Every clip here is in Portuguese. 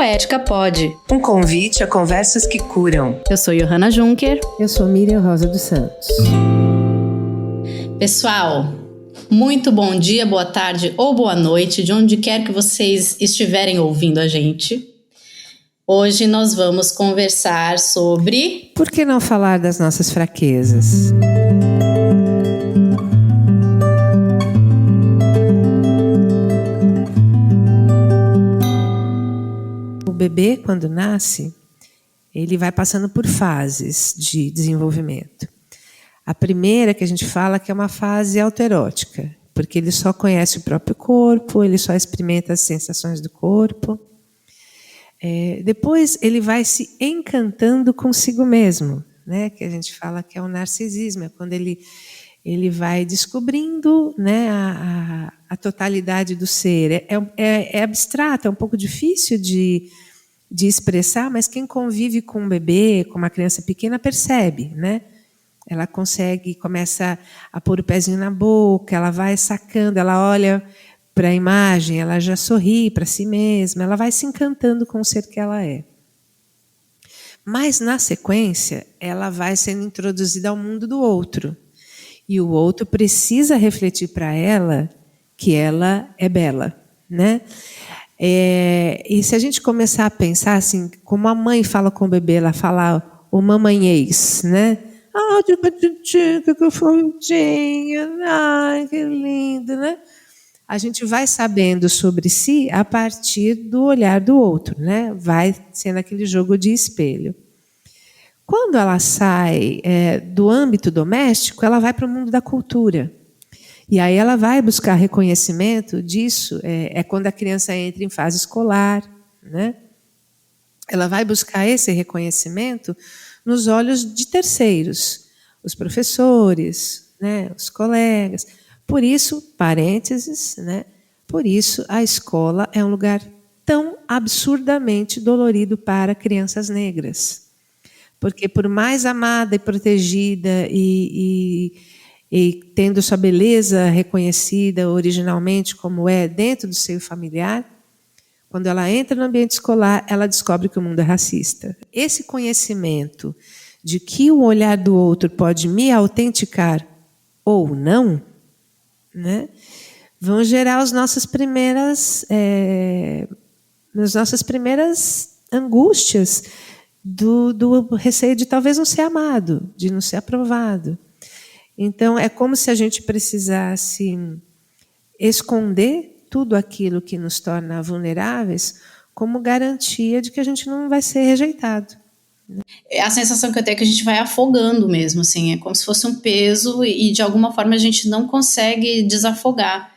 Poética Pod. Um convite a conversas que curam. Eu sou Johanna Juncker. Eu sou Miriam Rosa dos Santos. Pessoal, muito bom dia, boa tarde ou boa noite, de onde quer que vocês estiverem ouvindo a gente. Hoje nós vamos conversar sobre... Por que não falar das nossas fraquezas? O bebê, quando nasce, ele vai passando por fases de desenvolvimento. A primeira que a gente fala que é uma fase autoerótica, porque ele só conhece o próprio corpo, ele só experimenta as sensações do corpo. Depois ele vai se encantando consigo mesmo, né? Que a gente fala que é o narcisismo, é quando ele vai descobrindo, né, a totalidade do ser. É abstrato, é um pouco difícil de expressar, mas quem convive com um bebê, com uma criança pequena, percebe, né? Ela começa a pôr o pezinho na boca, ela vai sacando, ela olha para a imagem, ela já sorri para si mesma, ela vai se encantando com o ser que ela é. Mas, na sequência, ela vai sendo introduzida ao mundo do outro. E o outro precisa refletir para ela que ela é bela, né? E se a gente começar a pensar assim, como a mãe fala com o bebê, ela fala o mamanhês, né? Ah, que fofinha, ai, que lindo, né? A gente vai sabendo sobre si a partir do olhar do outro, né? Vai sendo aquele jogo de espelho. Quando ela sai do âmbito doméstico, ela vai para o mundo da cultura. E aí ela vai buscar reconhecimento disso, quando a criança entra em fase escolar, né? Ela vai buscar esse reconhecimento nos olhos de terceiros, os professores, né, os colegas. Por isso, parênteses, né, por isso a escola é um lugar tão absurdamente dolorido para crianças negras. Porque por mais amada e protegida e tendo sua beleza reconhecida originalmente como é dentro do seio familiar, quando ela entra no ambiente escolar, ela descobre que o mundo é racista. Esse conhecimento de que o olhar do outro pode me autenticar ou não, né, vão gerar as nossas primeiras angústias do receio de talvez não ser amado, de não ser aprovado. Então, é como se a gente precisasse esconder tudo aquilo que nos torna vulneráveis como garantia de que a gente não vai ser rejeitado. A sensação que eu tenho é que a gente vai afogando mesmo, assim, é como se fosse um peso e de alguma forma a gente não consegue desafogar.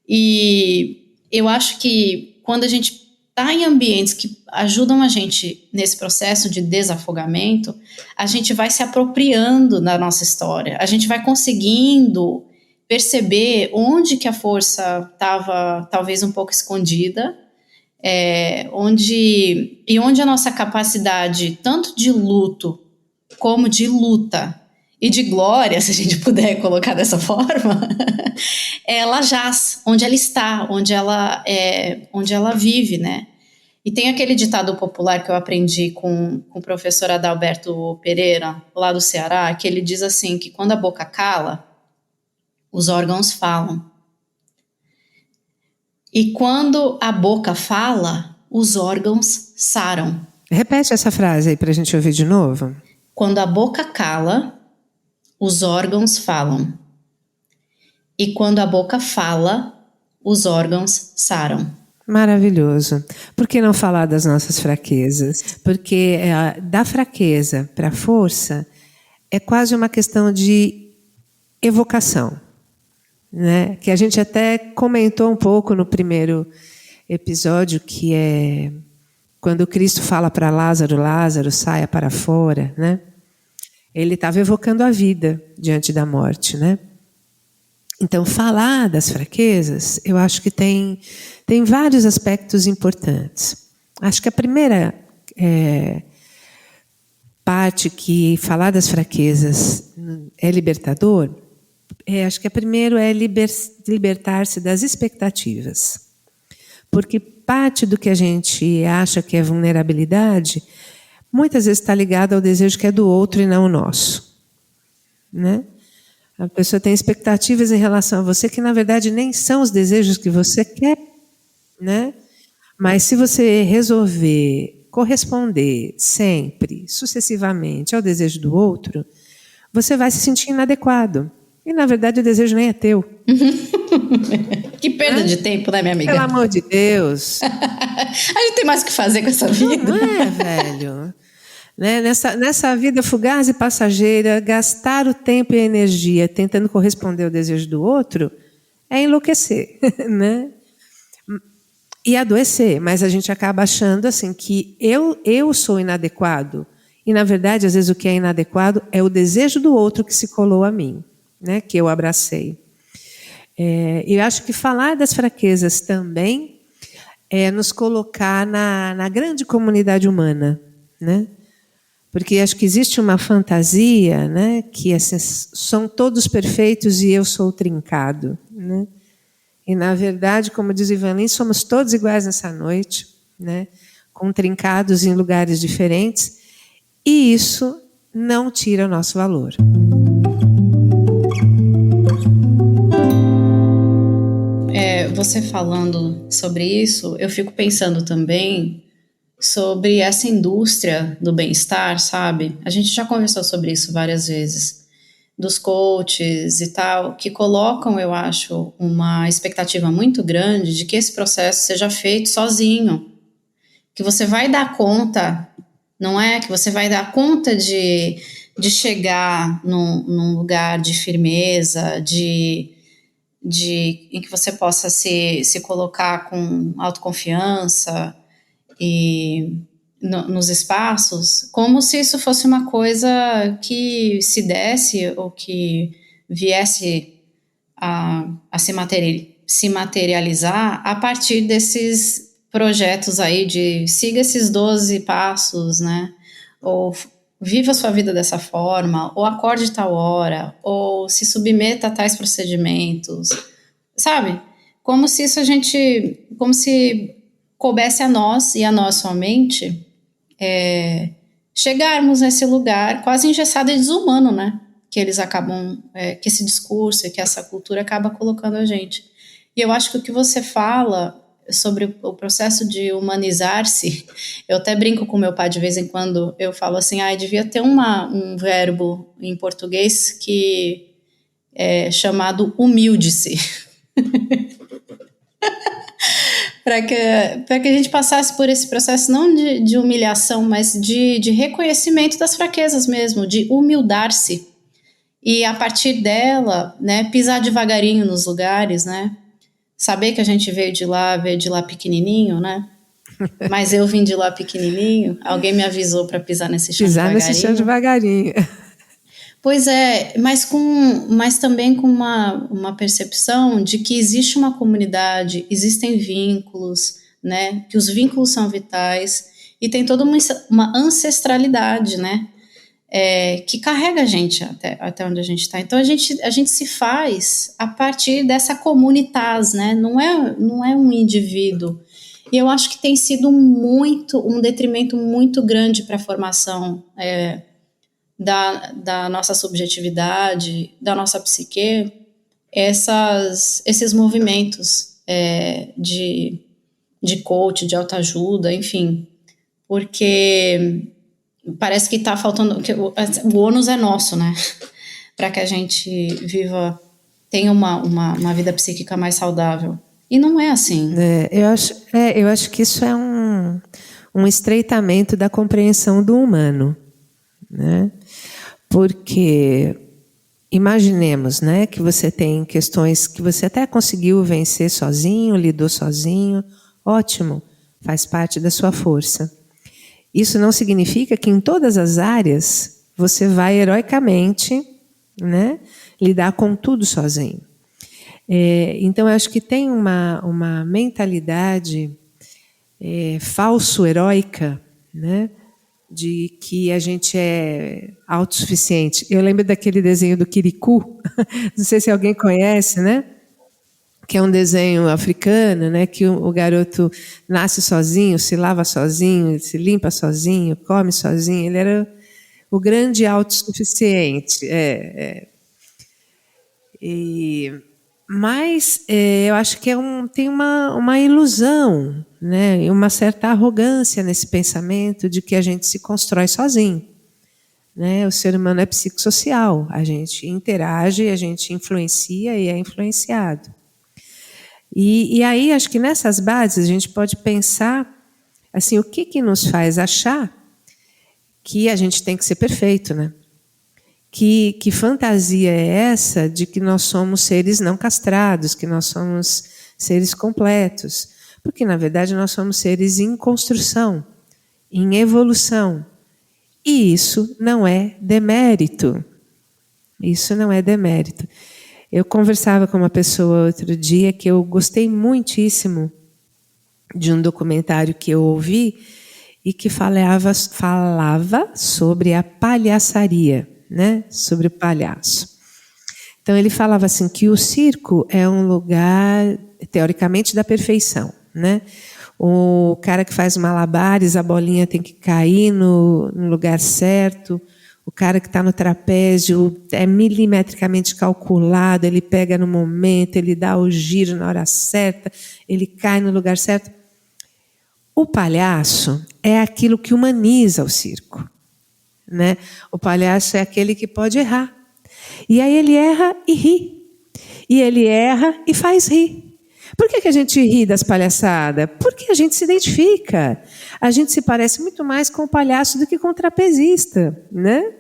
E eu acho que quando a gente está em ambientes que ajudam a gente nesse processo de desafogamento, a gente vai se apropriando da nossa história, a gente vai conseguindo perceber onde que a força estava talvez um pouco escondida, onde a nossa capacidade tanto de luto como de luta e de glória, se a gente puder colocar dessa forma, ela jaz, onde ela está, onde ela vive, né? E tem aquele ditado popular que eu aprendi com o professor Adalberto Pereira, lá do Ceará, que ele diz assim, que quando a boca cala, os órgãos falam. E quando a boca fala, os órgãos saram. Repete essa frase aí para a gente ouvir de novo. Quando a boca cala, os órgãos falam. E quando a boca fala, os órgãos saram. Maravilhoso. Por que não falar das nossas fraquezas? Porque da fraqueza para a força é quase uma questão de evocação, né? Que a gente até comentou um pouco no primeiro episódio, que é quando Cristo fala para Lázaro, Lázaro, saia para fora, né? Ele estava evocando a vida diante da morte, né? Então, falar das fraquezas, eu acho que tem vários aspectos importantes. Acho que a primeira parte que falar das fraquezas é libertador, acho que a primeiro é libertar-se das expectativas. Porque parte do que a gente acha que é vulnerabilidade, muitas vezes está ligado ao desejo que é do outro e não o nosso, né? A pessoa tem expectativas em relação a você que, na verdade, nem são os desejos que você quer, né? Mas se você resolver corresponder sempre, sucessivamente, ao desejo do outro, você vai se sentir inadequado. E, na verdade, o desejo nem é teu. Que perda de tempo, né, minha amiga? Pelo amor de Deus. A gente tem mais o que fazer com essa vida. Não é, velho. Né? Nessa vida fugaz e passageira, gastar o tempo e a energia tentando corresponder ao desejo do outro é enlouquecer, né? E adoecer, mas a gente acaba achando assim que eu sou inadequado. E, na verdade, às vezes o que é inadequado é o desejo do outro que se colou a mim, né? Que eu abracei. Eu acho que falar das fraquezas também é nos colocar na grande comunidade humana, né? Porque acho que existe uma fantasia, né, que assim, são todos perfeitos e eu sou o trincado, né? E, na verdade, como diz Ivan Lins, somos todos iguais nessa noite, né, com trincados em lugares diferentes, e isso não tira o nosso valor. Você falando sobre isso, eu fico pensando também sobre essa indústria do bem-estar, sabe? A gente já conversou sobre isso várias vezes, dos coaches e tal, que colocam, eu acho, uma expectativa muito grande de que esse processo seja feito sozinho, que você vai dar conta, não é? Que você vai dar conta de chegar num lugar de firmeza, em que você possa se colocar com autoconfiança, e nos espaços, como se isso fosse uma coisa que se desse ou que viesse a se materializar a partir desses projetos aí de siga esses 12 passos, né? Ou viva a sua vida dessa forma, ou acorde tal hora, ou se submeta a tais procedimentos, sabe? Como se como se coubesse a nós e a nós somente chegarmos nesse lugar quase engessado e desumano, né? Que eles acabam, que esse discurso e que essa cultura acaba colocando a gente. E eu acho que o que você fala sobre o processo de humanizar-se, eu até brinco com meu pai de vez em quando, eu falo assim, devia ter um verbo em português que é chamado humilde-se. Para que a gente passasse por esse processo não de humilhação, mas de reconhecimento das fraquezas mesmo, de humildar-se. E a partir dela, né, pisar devagarinho nos lugares, né? Saber que a gente veio de lá pequenininho, né? Mas eu vim de lá pequenininho, alguém me avisou para pisar nesse chão devagarinho. Pisar nesse chão devagarinho. Pois é, mas também com uma percepção de que existe uma comunidade, existem vínculos, né? Que os vínculos são vitais e tem toda uma ancestralidade, né? Que carrega a gente até onde a gente está. Então a gente se faz a partir dessa comunitas, né? Não é um indivíduo. E eu acho que tem sido um detrimento muito grande para a formação da nossa subjetividade, da nossa psique, esses movimentos de coach, de autoajuda, enfim, porque parece que está faltando, que o ônus é nosso, né, para que a gente tenha uma vida psíquica mais saudável. E não é assim. Eu acho que isso é um estreitamento da compreensão do humano, né? Porque imaginemos, né, que você tem questões que você até conseguiu vencer sozinho, lidou sozinho, ótimo, faz parte da sua força. Isso não significa que em todas as áreas você vai heroicamente, né, lidar com tudo sozinho. Então, eu acho que tem uma mentalidade falso-heróica, né, de que a gente é autossuficiente. Eu lembro daquele desenho do Kirikou, não sei se alguém conhece, né? que é um desenho africano, né, que o garoto nasce sozinho, se lava sozinho, se limpa sozinho, come sozinho. Ele era o grande autossuficiente. Mas eu acho que tem uma ilusão, né, e uma certa arrogância nesse pensamento de que a gente se constrói sozinho. Né? O ser humano é psicossocial, a gente interage, a gente influencia e é influenciado. E aí, acho que nessas bases a gente pode pensar assim, o que nos faz achar que a gente tem que ser perfeito, né? Que fantasia é essa de que nós somos seres não castrados, que nós somos seres completos? Porque, na verdade, nós somos seres em construção, em evolução. E isso não é demérito. Isso não é demérito. Eu conversava com uma pessoa outro dia que eu gostei muitíssimo de um documentário que eu ouvi e que falava sobre a palhaçaria, né? Sobre o palhaço. Então ele falava assim que o circo é um lugar, teoricamente, da perfeição, né? O cara que faz malabares, a bolinha tem que cair no lugar certo. O cara que está no trapézio é milimetricamente calculado, ele pega no momento, ele dá o giro na hora certa, ele cai no lugar certo. O palhaço é aquilo que humaniza o circo, né? O palhaço é aquele que pode errar. E aí ele erra e ri. E ele erra e faz rir. Por que a gente ri das palhaçadas? Porque a gente se identifica. A gente se parece muito mais com o palhaço do que com o trapezista, né?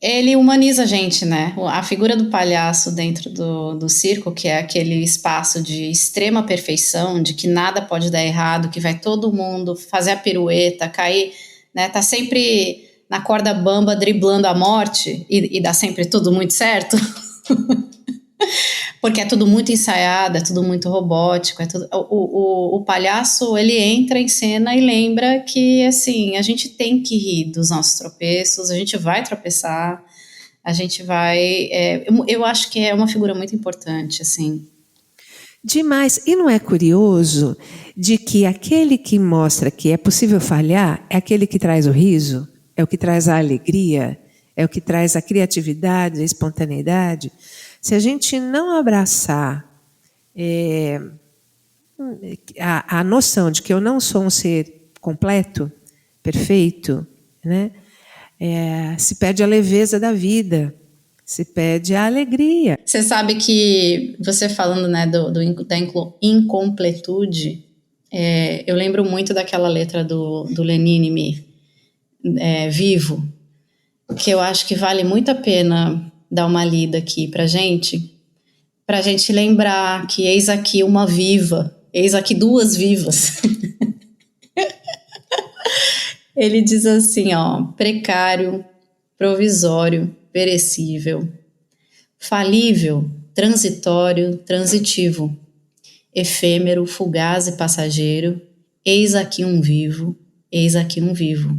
Ele humaniza a gente, né? A figura do palhaço dentro do circo, que é aquele espaço de extrema perfeição, de que nada pode dar errado, que vai todo mundo fazer a pirueta, cair, né? Tá sempre na corda bamba, driblando a morte, e dá sempre tudo muito certo. Porque é tudo muito ensaiado, é tudo muito robótico, o palhaço, ele entra em cena e lembra que, assim, a gente tem que rir dos nossos tropeços, a gente vai tropeçar, a gente vai... eu acho que é uma figura muito importante, assim. Demais. E não é curioso de que aquele que mostra que é possível falhar é aquele que traz o riso, é o que traz a alegria, é o que traz a criatividade, a espontaneidade. Se a gente não abraçar a noção de que eu não sou um ser completo, perfeito, né? Se perde a leveza da vida, se perde a alegria. Você sabe que, você falando, né, da incompletude, eu lembro muito daquela letra do Lenine, Vivo, que eu acho que vale muito a pena dar uma lida aqui pra gente lembrar que eis aqui uma viva, eis aqui duas vivas. Ele diz assim, ó: precário, provisório, perecível, falível, transitório, transitivo, efêmero, fugaz e passageiro, eis aqui um vivo, eis aqui um vivo,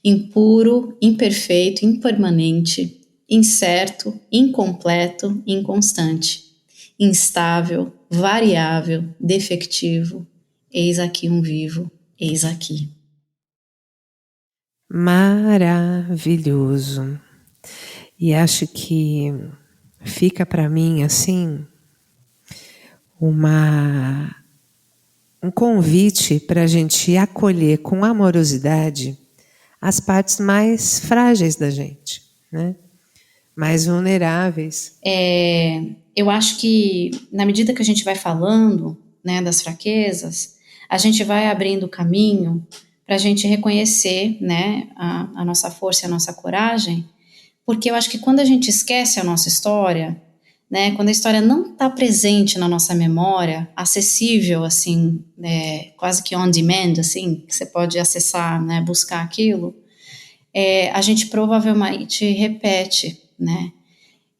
impuro, imperfeito, impermanente, incerto, incompleto, inconstante, instável, variável, defectivo, eis aqui um vivo, eis aqui. Maravilhoso. E acho que fica para mim assim um convite para a gente acolher com amorosidade as partes mais frágeis da gente, né? Mais vulneráveis. Eu acho que, na medida que a gente vai falando, né, das fraquezas, a gente vai abrindo o caminho para a gente reconhecer, né, a nossa força e a nossa coragem, porque eu acho que quando a gente esquece a nossa história, né, quando a história não está presente na nossa memória, acessível, assim, quase que on demand, assim, que você pode acessar, né, buscar aquilo, a gente provavelmente repete, né?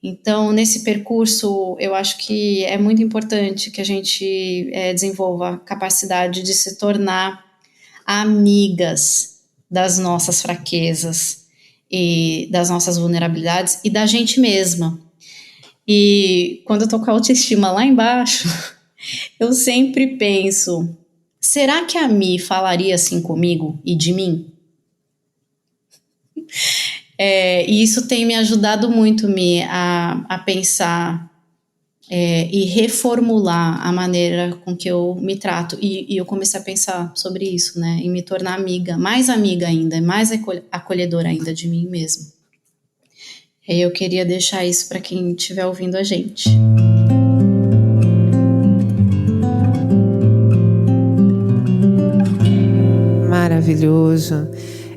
Então, nesse percurso, eu acho que é muito importante que a gente desenvolva a capacidade de se tornar amigas das nossas fraquezas e das nossas vulnerabilidades e da gente mesma. E quando eu tô com a autoestima lá embaixo, eu sempre penso, será que a Mi falaria assim comigo e de mim? E isso tem me ajudado muito, Mi, a pensar e reformular a maneira com que eu me trato. E eu comecei a pensar sobre isso, né? Em me tornar amiga ainda, mais acolhedora ainda de mim mesma. E eu queria deixar isso para quem estiver ouvindo a gente. Maravilhoso.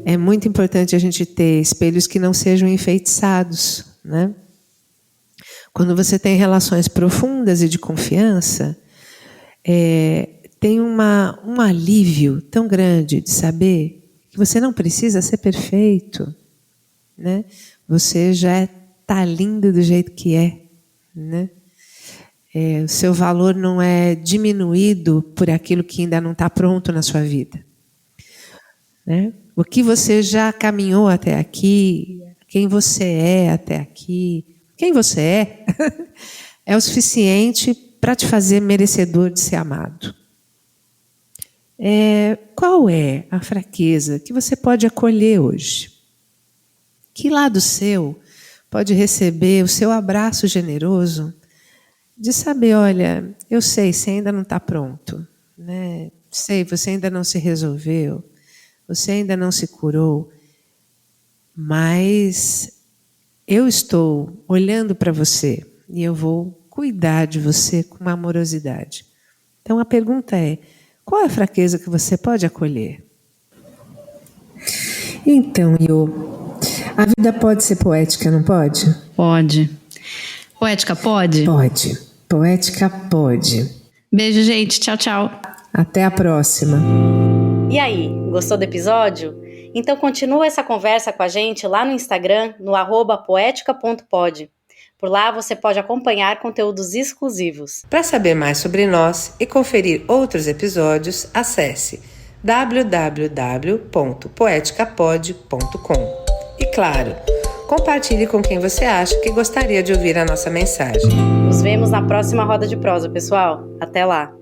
É muito importante a gente ter espelhos que não sejam enfeitiçados, né? Quando você tem relações profundas e de confiança, tem um alívio tão grande de saber que você não precisa ser perfeito, né? Você já está lindo do jeito que é, né? O seu valor não é diminuído por aquilo que ainda não está pronto na sua vida, né? O que você já caminhou até aqui, quem você é até aqui, quem você é o suficiente para te fazer merecedor de ser amado. Qual é a fraqueza que você pode acolher hoje? Que lado seu pode receber o seu abraço generoso de saber, olha, eu sei, você ainda não está pronto, né? Sei, você ainda não se resolveu, você ainda não se curou, mas eu estou olhando para você e eu vou cuidar de você com amorosidade. Então a pergunta é, qual é a fraqueza que você pode acolher? Então, Iô, a vida pode ser poética, não pode? Pode. Poética pode? Pode. Poética pode. Beijo, gente. Tchau, tchau. Até a próxima. E aí, gostou do episódio? Então continua essa conversa com a gente lá no Instagram, no @poetica.pod. Por lá você pode acompanhar conteúdos exclusivos. Para saber mais sobre nós e conferir outros episódios, acesse www.poeticapod.com. E claro, compartilhe com quem você acha que gostaria de ouvir a nossa mensagem. Nos vemos na próxima roda de prosa, pessoal. Até lá!